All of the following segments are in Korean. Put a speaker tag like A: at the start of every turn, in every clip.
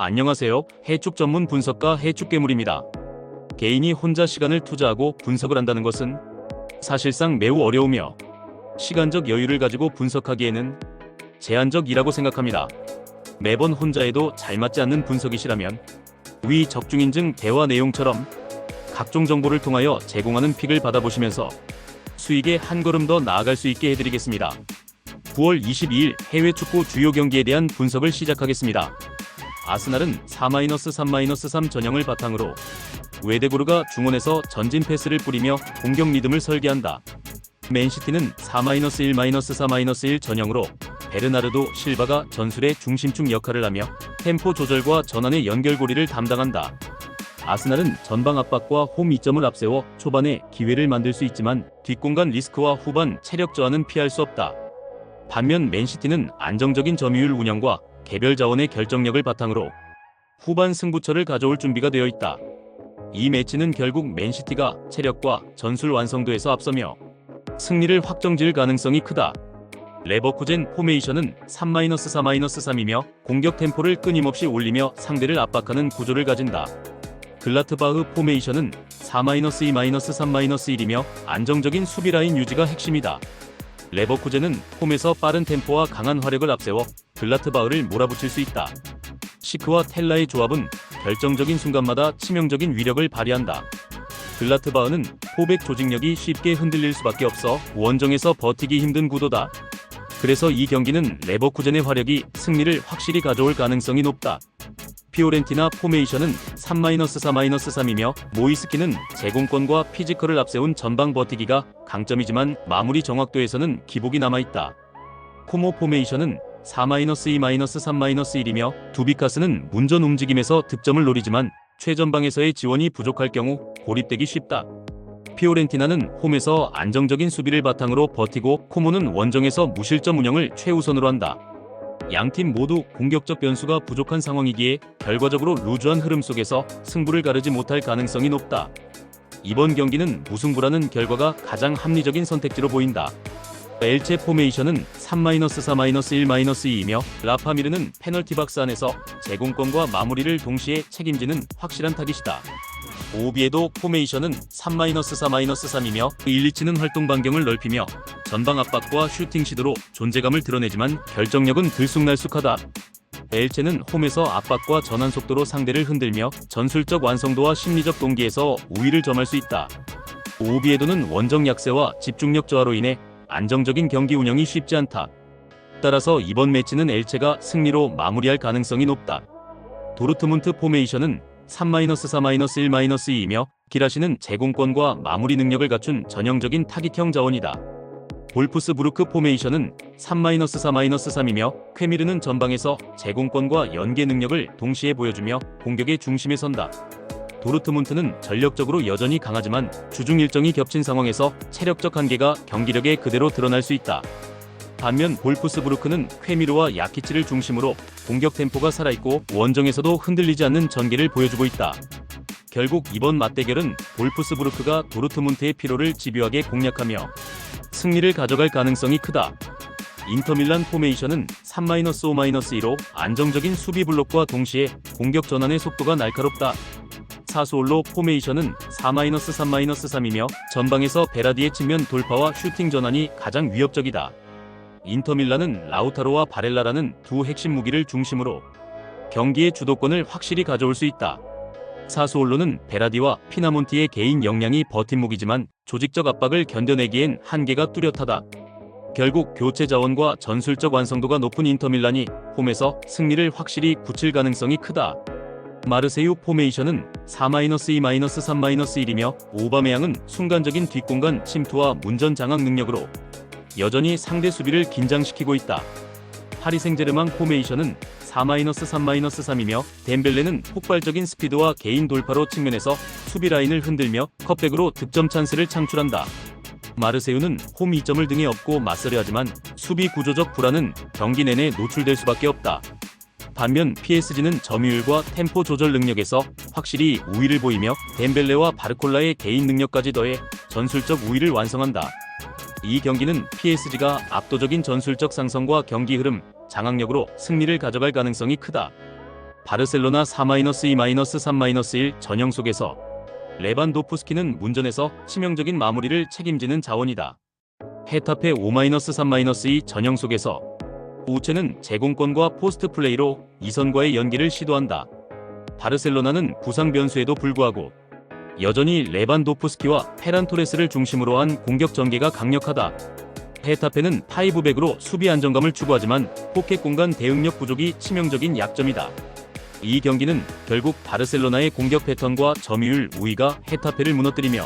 A: 안녕하세요. 해축 전문 분석가 해축괴물입니다. 개인이 혼자 시간을 투자하고 분석을 한다는 것은 사실상 매우 어려우며 시간적 여유를 가지고 분석하기에는 제한적이라고 생각합니다. 매번 혼자 해도 잘 맞지 않는 분석이시라면 위 적중인증 대화 내용처럼 각종 정보를 통하여 제공하는 픽을 받아보시면서 수익에 한 걸음 더 나아갈 수 있게 해드리겠습니다. 9월 22일 해외 축구 주요 경기에 대한 분석을 시작하겠습니다. 아스날은 4-3-3 전형을 바탕으로 외대고르가 중원에서 전진 패스를 뿌리며 공격 리듬을 설계한다. 맨시티는 4-1-4-1 전형으로 베르나르도 실바가 전술의 중심축 역할을 하며 템포 조절과 전환의 연결고리를 담당한다. 아스날은 전방 압박과 홈 이점을 앞세워 초반에 기회를 만들 수 있지만 뒷공간 리스크와 후반 체력 저하는 피할 수 없다. 반면 맨시티는 안정적인 점유율 운영과 개별 자원의 결정력을 바탕으로 후반 승부처를 가져올 준비가 되어 있다. 이 매치는 결국 맨시티가 체력과 전술 완성도에서 앞서며 승리를 확정지을 가능성이 크다. 레버쿠젠 포메이션은 3-4-3이며 공격 템포를 끊임없이 올리며 상대를 압박하는 구조를 가진다. 글라트바흐 포메이션은 4-2-3-1이며 안정적인 수비 라인 유지가 핵심이다. 레버쿠젠은 홈에서 빠른 템포와 강한 화력을 앞세워 글라트바흐를 몰아붙일 수 있다. 시크와 텔라의 조합은 결정적인 순간마다 치명적인 위력을 발휘한다. 글라트바흐는 포백 조직력이 쉽게 흔들릴 수밖에 없어 원정에서 버티기 힘든 구도다. 그래서 이 경기는 레버쿠젠의 화력이 승리를 확실히 가져올 가능성이 높다. 피오렌티나 포메이션은 3-4-3이며 모이스키는 제공권과 피지컬을 앞세운 전방 버티기가 강점이지만 마무리 정확도에서는 기복이 남아있다. 코모 포메이션은 4-2-3-1이며 두비카스는 문전 움직임에서 득점을 노리지만 최전방에서의 지원이 부족할 경우 고립되기 쉽다. 피오렌티나는 홈에서 안정적인 수비를 바탕으로 버티고 코모는 원정에서 무실점 운영을 최우선으로 한다. 양팀 모두 공격적 변수가 부족한 상황이기에 결과적으로 루즈한 흐름 속에서 승부를 가르지 못할 가능성이 높다. 이번 경기는 무승부라는 결과가 가장 합리적인 선택지로 보인다. 엘체 포메이션은 3-4-1-2이며 라파미르는 페널티 박스 안에서 제공권과 마무리를 동시에 책임지는 확실한 타깃이다. 오비에도 포메이션은 3-3-3이며 일리치는 활동 반경을 넓히며 전방 압박과 슈팅 시도로 존재감을 드러내지만 결정력은 들쑥날쑥하다. 엘체는 홈에서 압박과 전환 속도로 상대를 흔들며 전술적 완성도와 심리적 동기에서 우위를 점할 수 있다. 오비에도는 원정 약세와 집중력 저하로 인해 안정적인 경기 운영이 쉽지 않다. 따라서 이번 매치는 엘체가 승리로 마무리할 가능성이 높다. 도르트문트 포메이션은 3-3-1-2이며 기라시는 제공권과 마무리 능력을 갖춘 전형적인 타깃형 자원이다. 볼프스부르크 포메이션은 3-3-3이며 쾌미르는 전방에서 제공권과 연계 능력을 동시에 보여주며 공격의 중심에 선다. 도르트문트는 전력적으로 여전히 강하지만 주중 일정이 겹친 상황에서 체력적 한계가 경기력에 그대로 드러날 수 있다. 반면 볼프스부르크는 쾌미르와 야키치를 중심으로 공격 템포가 살아있고 원정에서도 흔들리지 않는 전개를 보여주고 있다. 결국 이번 맞대결은 볼프스부르크가 도르트문트의 피로를 집요하게 공략하며 승리를 가져갈 가능성이 크다. 인터밀란 포메이션은 3-5-2로 안정적인 수비 블록과 동시에 공격 전환의 속도가 날카롭다. 사수올로 포메이션은 4-3-3이며 전방에서 베라디의 측면 돌파와 슈팅 전환이 가장 위협적이다. 인터밀란은 라우타로와 바렐라라는 두 핵심 무기를 중심으로 경기의 주도권을 확실히 가져올 수 있다. 사수올로는 베라디와 피나몬티의 개인 역량이 버팀목이지만 조직적 압박을 견뎌내기엔 한계가 뚜렷하다. 결국 교체 자원과 전술적 완성도가 높은 인터밀란이 홈에서 승리를 확실히 굳힐 가능성이 크다. 마르세유 포메이션은 4-2-3-1이며 오바메양은 순간적인 뒷공간 침투와 문전 장악 능력으로 여전히 상대 수비를 긴장시키고 있다. 파리 생제르맹 포메이션은 4-3-이며 덴벨레는 폭발적인 스피드와 개인 돌파로 측면에서 수비 라인을 흔들며 컵백으로 득점 찬스를 창출한다. 마르세유는 홈 이점을 등에 업고 맞서려 하지만 수비 구조적 불안은 경기 내내 노출될 수밖에 없다. 반면 PSG는 점유율과 템포 조절 능력에서 확실히 우위를 보이며 덴벨레와 바르콜라의 개인 능력까지 더해 전술적 우위를 완성한다. 이 경기는 PSG가 압도적인 전술적 상성과 경기 흐름, 장악력으로 승리를 가져갈 가능성이 크다. 바르셀로나 4-2-3-1 전형 속에서 레반도프스키는 문전에서 치명적인 마무리를 책임지는 자원이다. 헤타페 5-3-2 전형 속에서 우체는 제공권과 포스트 플레이로 이선과의 연기를 시도한다. 바르셀로나는 부상 변수에도 불구하고 여전히 레반도프스키와 페란 토레스를 중심으로 한 공격 전개가 강력하다. 헤타페는 파이브백으로 수비 안정감을 추구하지만 포켓 공간 대응력 부족이 치명적인 약점이다. 이 경기는 결국 바르셀로나의 공격 패턴과 점유율 우위가 헤타페를 무너뜨리며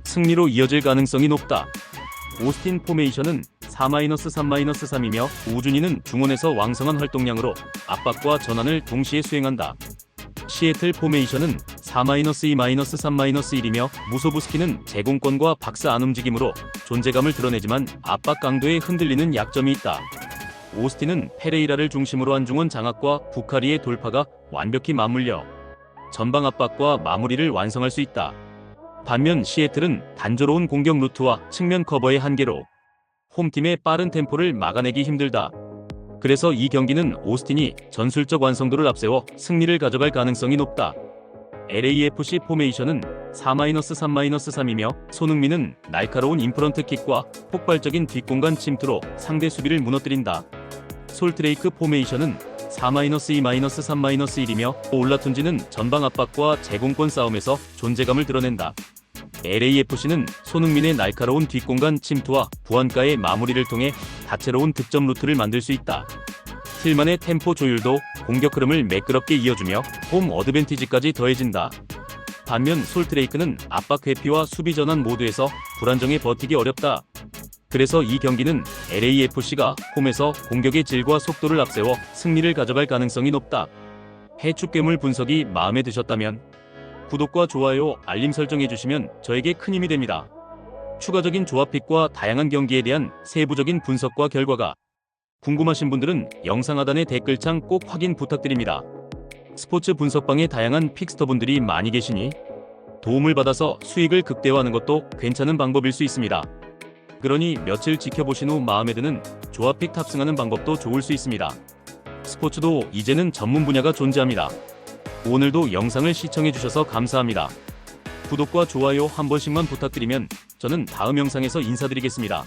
A: 승리로 이어질 가능성이 높다. 오스틴 포메이션은 4-3-3이며 우준이는 중원에서 왕성한 활동량으로 압박과 전환을 동시에 수행한다. 시애틀 포메이션은 4-2-3-1이며 무소부스키는 제공권과 박스 안 움직임으로 존재감을 드러내지만 압박 강도에 흔들리는 약점이 있다. 오스틴은 페레이라를 중심으로 한 중원 장악과 부카리의 돌파가 완벽히 맞물려 전방 압박과 마무리를 완성할 수 있다. 반면 시애틀은 단조로운 공격 루트와 측면 커버의 한계로 홈팀의 빠른 템포를 막아내기 힘들다. 그래서 이 경기는 오스틴이 전술적 완성도를 앞세워 승리를 가져갈 가능성이 높다. LAFC 포메이션은 4-3-3이며 손흥민은 날카로운 인프런트 킥과 폭발적인 뒷공간 침투로 상대 수비를 무너뜨린다. 솔트레이크 포메이션은 4-2-3-1이며 올라툰지는 전방 압박과 제공권 싸움에서 존재감을 드러낸다. LAFC는 손흥민의 날카로운 뒷공간 침투와 부안가의 마무리를 통해 다채로운 득점 루트를 만들 수 있다. 틸만의 템포 조율도 공격 흐름을 매끄럽게 이어주며 홈 어드밴티지까지 더해진다. 반면 솔트레이크는 압박 회피와 수비 전환 모두에서 불안정에 버티기 어렵다. 그래서 이 경기는 LAFC가 홈에서 공격의 질과 속도를 앞세워 승리를 가져갈 가능성이 높다. 해축괴물 분석이 마음에 드셨다면 구독과 좋아요, 알림 설정해주시면 저에게 큰 힘이 됩니다. 추가적인 조합픽과 다양한 경기에 대한 세부적인 분석과 결과가 궁금하신 분들은 영상 하단의 댓글창 꼭 확인 부탁드립니다. 스포츠 분석방에 다양한 픽스터분들이 많이 계시니 도움을 받아서 수익을 극대화하는 것도 괜찮은 방법일 수 있습니다. 그러니 며칠 지켜보신 후 마음에 드는 조합픽 탑승하는 방법도 좋을 수 있습니다. 스포츠도 이제는 전문 분야가 존재합니다. 오늘도 영상을 시청해주셔서 감사합니다. 구독과 좋아요 한 번씩만 부탁드리면 저는 다음 영상에서 인사드리겠습니다.